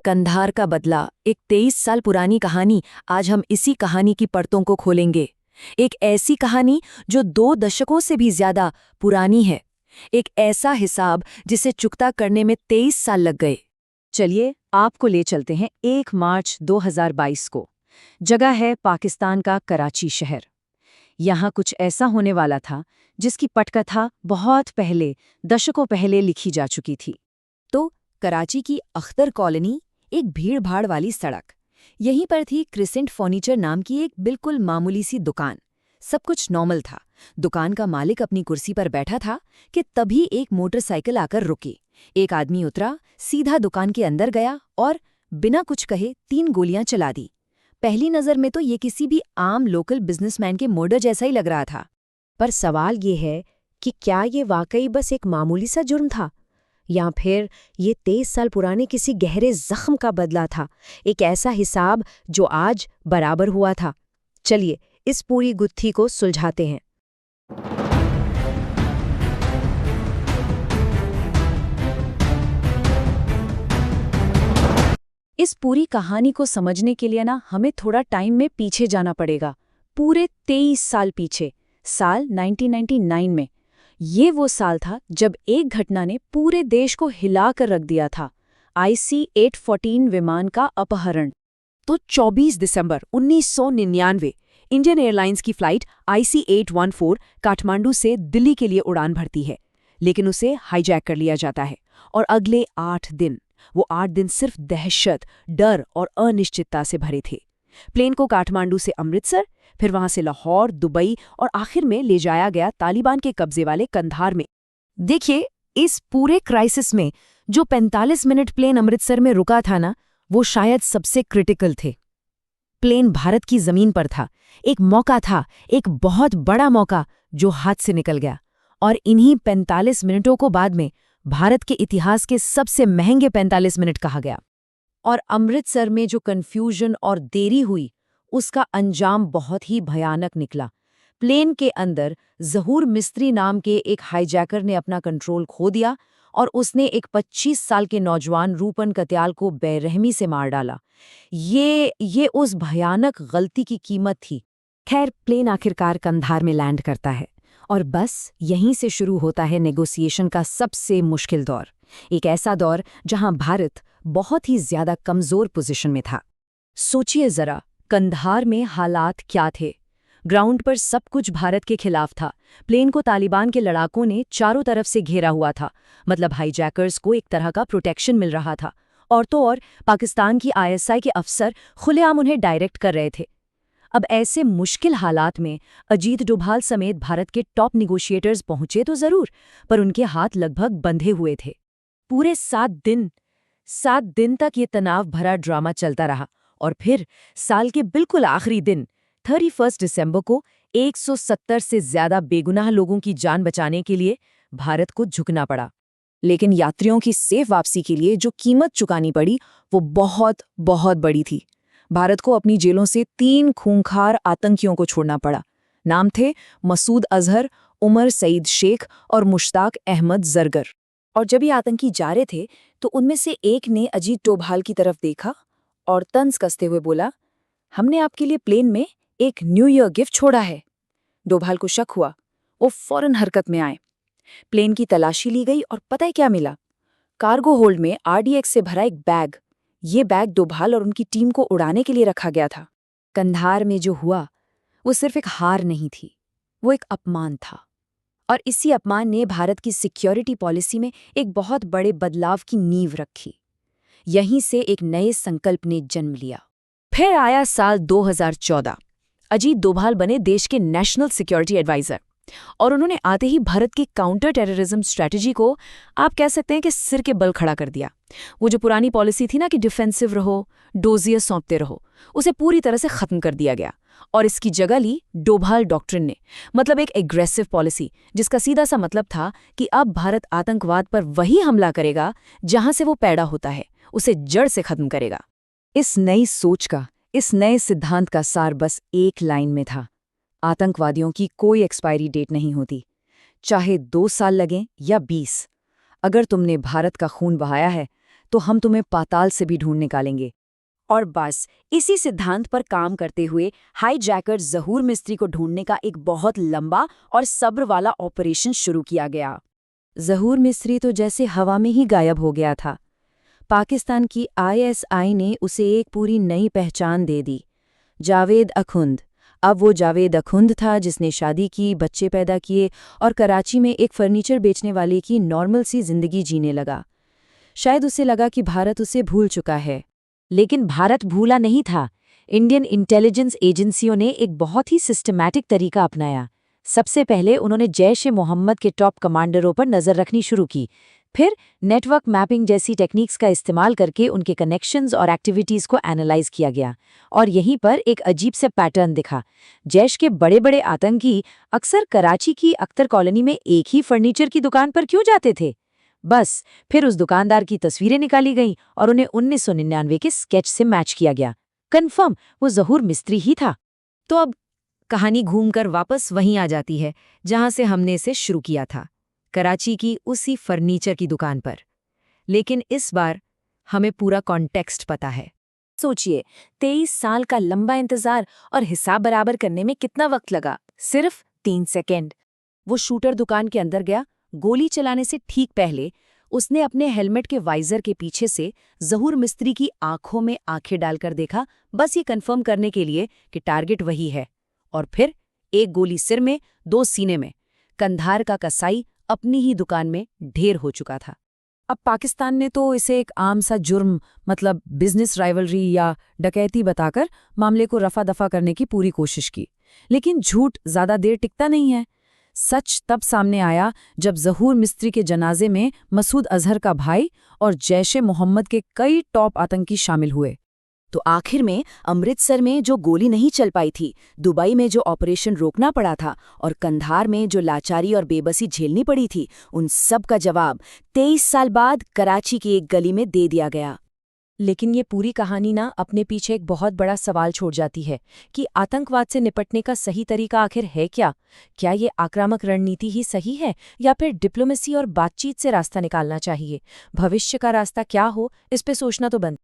कंधार का बदला, एक 23 साल पुरानी कहानी। आज हम इसी कहानी की परतों को खोलेंगे। एक ऐसी कहानी जो 2 दशकों से भी ज्यादा पुरानी है। एक ऐसा हिसाब जिसे चुकता करने में 23 साल लग गए। चलिए आपको ले चलते हैं 1 मार्च 2022 को। जगह है पाकिस्तान का कराची शहर। यहाँ कुछ ऐसा होने वाला था जिसकी पटकथा बहुत पहले, दशकों पहले लिखी जा चुकी थी। तो कराची की अख्तर कॉलोनी, एक भीड़-भाड़ वाली सड़क। यहीं पर थी क्रिसेंट फर्नीचर नाम की एक बिल्कुल मामूली सी दुकान। सब कुछ नॉर्मल था। दुकान का मालिक अपनी कुर्सी पर बैठा था कि तभी एक मोटरसाइकिल आकर रुकी। एक आदमी उतरा, सीधा दुकान के अंदर गया और बिना कुछ कहे 3 गोलियां चला दी। पहली नज़र में तो ये किसी भी आम लोकल बिजनेसमैन के मर्डर जैसा ही लग रहा था। पर सवाल ये है कि क्या ये वाकई बस एक मामूली सा जुर्म था, या फिर ये 23 साल पुराने किसी गहरे जख्म का बदला था, एक ऐसा हिसाब जो आज बराबर हुआ था। चलिए इस पूरी गुत्थी को सुलझाते हैं। इस पूरी कहानी को समझने के लिए हमें थोड़ा टाइम में पीछे जाना पड़ेगा, पूरे 23 साल पीछे, साल 1999 में। ये वो साल था जब एक घटना ने पूरे देश को हिला कर रख दिया था, IC-814 विमान का अपहरण। तो 24 दिसंबर 1999 इंडियन एयरलाइंस की फ्लाइट IC-814 काठमांडू से दिल्ली के लिए उड़ान भरती है, लेकिन उसे हाईजैक कर लिया जाता है। और अगले 8 दिन, वो 8 दिन सिर्फ दहशत, डर और अनिश्चितता से भरे थे। प्लेन को काठमांडू से अमृतसर, फिर वहां से लाहौर, दुबई और आखिर में ले जाया गया तालिबान के कब्जे वाले कंधार में। देखिए, इस पूरे क्राइसिस में जो 45 मिनट प्लेन अमृतसर में रुका था ना, वो शायद सबसे क्रिटिकल थे। प्लेन भारत की जमीन पर था। एक मौका था, एक बहुत बड़ा मौका जो हाथ से निकल गया। और इन्हीं 45 मिनटों को बाद में भारत के इतिहास के सबसे महंगे 45 मिनट कहा गया। और अमृतसर में जो कन्फ्यूजन और देरी हुई, उसका अंजाम बहुत ही भयानक निकला। प्लेन के अंदर ज़हूर मिस्त्री नाम के एक हाईजैकर ने अपना कंट्रोल खो दिया और उसने एक 25 साल के नौजवान रूपन कत्याल को बेरहमी से मार डाला। ये उस भयानक गलती की कीमत थी। खैर, प्लेन आखिरकार कंधार में लैंड करता है और बस यहीं से शुरू होता है नेगोशिएशन का सबसे मुश्किल दौर। एक ऐसा दौर जहां भारत बहुत ही ज्यादा कमजोर पोजीशन में था। सोचिए जरा, कंधार में हालात क्या थे। ग्राउंड पर सब कुछ भारत के खिलाफ था। प्लेन को तालिबान के लड़ाकों ने चारों तरफ से घेरा हुआ था, मतलब हाईजैकर्स को एक तरह का प्रोटेक्शन मिल रहा था। और तो और पाकिस्तान की ISI के अफसर खुलेआम उन्हें डायरेक्ट कर रहे थे। अब ऐसे मुश्किल हालात में अजीत डोभाल समेत भारत के टॉप निगोशिएटर्स पहुंचे तो जरूर, पर उनके हाथ लगभग बंधे हुए थे। पूरे 7 दिन तक ये तनाव भरा ड्रामा चलता रहा। और फिर साल के बिल्कुल आखिरी दिन 31 दिसंबर को 170 से ज्यादा बेगुनाह लोगों की जान बचाने के लिए भारत को झुकना पड़ा। लेकिन यात्रियों की सेफ वापसी के लिए जो कीमत चुकानी पड़ी, वो बहुत बहुत बड़ी थी। भारत को अपनी जेलों से 3 खूंखार आतंकियों को छोड़ना पड़ा। नाम थे मसूद अजहर, उमर सईद शेख और मुश्ताक अहमद जरगर। और जब ये आतंकी जा रहे थे तो उनमें से एक ने अजीत डोभाल की तरफ देखा और तंज कसते हुए बोला, हमने आपके लिए प्लेन में एक न्यू ईयर गिफ्ट छोड़ा है। डोभाल को शक हुआ। वो फौरन हरकत में आए। प्लेन की तलाशी ली गई और पता है क्या मिला? कार्गो होल्ड में RDX से भरा एक बैग। ये बैग डोभाल और उनकी टीम को उड़ाने के लिए रखा गया था। कंधार में जो हुआ, वो सिर्फ एक हार नहीं थी, वो एक अपमान था। और इसी अपमान ने भारत की सिक्योरिटी पॉलिसी में एक बहुत बड़े बदलाव की नींव रखी। यहीं से एक नए संकल्प ने जन्म लिया। फिर आया साल 2014। अजीत डोभाल बने देश के नेशनल सिक्योरिटी एडवाइजर और उन्होंने आते ही भारत की काउंटर टेररिज्म स्ट्रैटेजी को, आप कह सकते हैं कि सिर के बल खड़ा कर दिया। वो जो पुरानी पॉलिसी थी ना कि डिफेंसिव रहो, डोजियर सौंपते रहो, उसे पूरी तरह से खत्म कर दिया गया और इसकी जगह ली डोभाल डॉक्ट्रिन ने, मतलब एक एग्रेसिव पॉलिसी जिसका सीधा सा मतलब था कि अब भारत आतंकवाद पर वही हमला करेगा जहां से वो पैदा होता है, उसे जड़ से खत्म करेगा। इस नई सोच का, इस नए सिद्धांत का सार बस एक लाइन में था, आतंकवादियों की कोई एक्सपायरी डेट नहीं होती, चाहे 2 साल लगें या 20। अगर तुमने भारत का खून बहाया है तो हम तुम्हें पाताल से भी ढूंढ निकालेंगे। और बस इसी सिद्धांत पर काम करते हुए हाईजैकर ज़हूर मिस्त्री को ढूंढने का एक बहुत लंबा और सब्र वाला ऑपरेशन शुरू किया गया। ज़हूर मिस्री तो जैसे हवा में ही गायब हो गया था। पाकिस्तान की ISI ने उसे एक पूरी नई पहचान दे दी, जावेद अखुंद। अब वो जावेद अखुंद था जिसने शादी की, बच्चे पैदा किए और कराची में एक फर्नीचर बेचने वाले की नॉर्मल सी जिंदगी जीने लगा। शायद उसे लगा कि भारत उसे भूल चुका है, लेकिन भारत भूला नहीं था। इंडियन इंटेलिजेंस एजेंसियों ने एक बहुत ही सिस्टमैटिक तरीका अपनाया। सबसे पहले उन्होंने जैश-ए-मोहम्मद के टॉप कमांडरों पर नज़र रखनी शुरू की। फिर नेटवर्क मैपिंग जैसी टेक्निक्स का इस्तेमाल करके उनके कनेक्शंस और एक्टिविटीज़ को एनालाइज किया गया। और यहीं पर एक अजीब से पैटर्न दिखा। जैश के बड़े बड़े आतंकी अक्सर कराची की अख्तर कॉलोनी में एक ही फर्नीचर की दुकान पर क्यों जाते थे? बस फिर उस दुकानदार की तस्वीरें निकाली गईं और उन्हें 1999 के स्केच से मैच किया गया। कन्फर्म वो ज़हूर मिस्त्री ही था। तो अब कहानी घूमकर वापस वहीं आ जाती है जहां से हमने इसे शुरू किया था, कराची की उसी फर्नीचर की दुकान पर। लेकिन इस बार हमें पूरा कॉन्टेक्स्ट पता है। सोचिए, 23 साल का लंबा इंतजार और हिसाब बराबर करने में कितना वक्त लगा? सिर्फ 3 सेकेंड। वो शूटर दुकान के अंदर गया। गोली चलाने से ठीक पहले उसने अपने हेलमेट के वाइजर के पीछे से ज़हूर मिस्त्री की आंखों में आंखें डालकर देखा, बस ये कंफर्म करने के लिए कि टारगेट वही है। और फिर एक गोली सिर में, 2 सीने में। कंधार का कसाई अपनी ही दुकान में ढेर हो चुका था। अब पाकिस्तान ने तो इसे एक आम सा जुर्म, मतलब बिजनेस राइवलरी या डकैती बताकर मामले को रफा दफा करने की पूरी कोशिश की। लेकिन झूठ ज्यादा देर टिकता नहीं है। सच तब सामने आया जब ज़हूर मिस्त्री के जनाजे में मसूद अजहर का भाई और जैश-ए-मोहम्मद के कई टॉप आतंकी शामिल हुए। तो आखिर में अमृतसर में जो गोली नहीं चल पाई थी, दुबई में जो ऑपरेशन रोकना पड़ा था और कंधार में जो लाचारी और बेबसी झेलनी पड़ी थी, उन सब का जवाब 23 साल बाद कराची की एक गली में दे दिया गया। लेकिन ये पूरी कहानी ना अपने पीछे एक बहुत बड़ा सवाल छोड़ जाती है कि आतंकवाद से निपटने का सही तरीका आखिर है क्या? क्या ये आक्रामक रणनीति ही सही है या फिर डिप्लोमेसी और बातचीत से रास्ता निकालना चाहिए? भविष्य का रास्ता क्या हो, इस पे सोचना तो बंद।